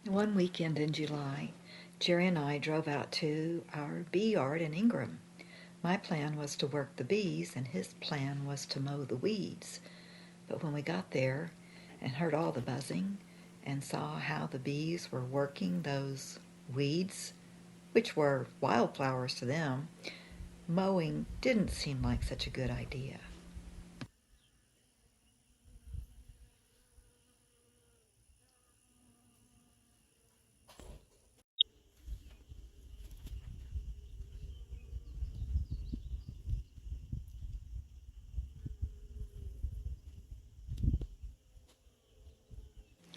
One weekend in July, Jerry and I drove out to our bee yard in Ingram. My plan was to work the bees, and his plan was to mow the weeds. But when we got there and heard all the buzzing and saw how the bees were working those weeds, which were wildflowers to them, mowing didn't seem like such a good idea.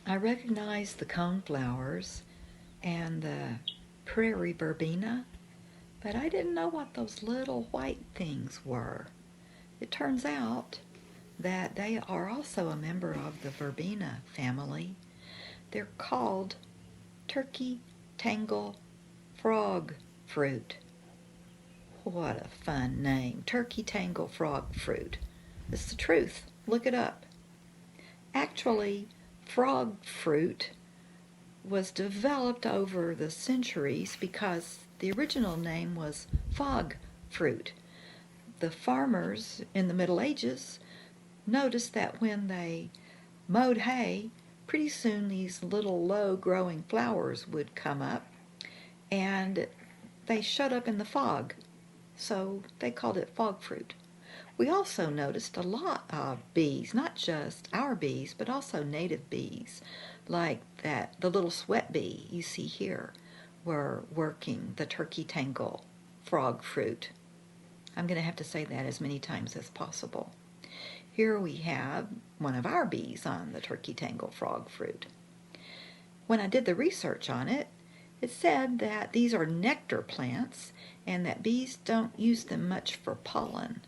I recognized the coneflowers and the prairie verbena, but I didn't know what those little white things were. It turns out that they are also a member of the verbena family. They're called turkey tangle frog fruit. What a fun name, turkey tangle frog fruit. It's the truth. Look it up. Actually, frog fruit was developed over the centuries because the original name was fog fruit. The farmers in the Middle Ages noticed that when they mowed hay, pretty soon these little low-growing flowers would come up, and they showed up in the fog, so they called it fog fruit. We also noticed a lot of bees, not just our bees, but also native bees, like the little sweat bee you see here, were working the turkey tangle frog fruit. I'm going to have to say that as many times as possible. Here we have one of our bees on the turkey tangle frog fruit. When I did the research on it, it said that these are nectar plants and that bees don't use them much for pollen.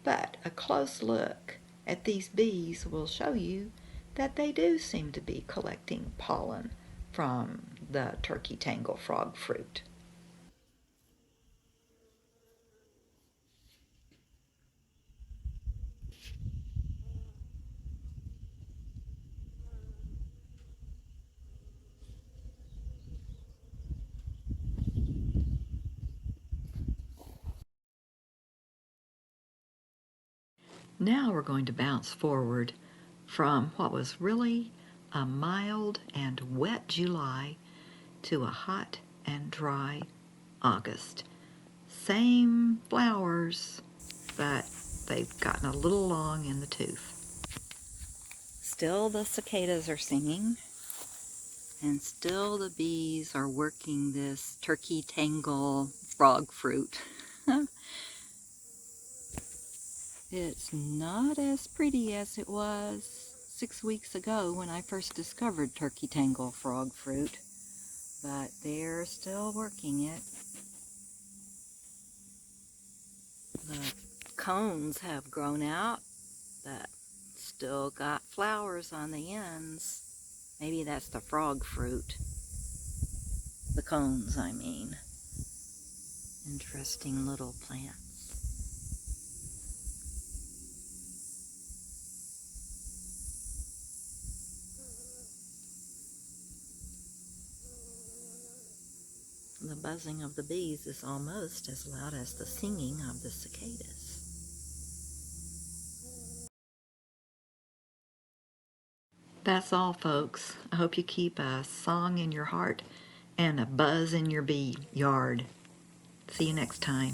But a close look at these bees will show you that they do seem to be collecting pollen from the turkey tangle frog fruit. Now we're going to bounce forward from what was really a mild and wet July to a hot and dry August. Same flowers, but they've gotten a little long in the tooth. Still the cicadas are singing, and still the bees are working this turkey tangle frog fruit. It's not as pretty as it was 6 weeks ago when I first discovered turkey tangle frog fruit, but they're still working it. The cones have grown out, but still got flowers on the ends. Maybe that's the frog fruit. The cones, I mean. Interesting little plants. The buzzing of the bees is almost as loud as the singing of the cicadas. That's all, folks. I hope you keep a song in your heart and a buzz in your bee yard. See you next time.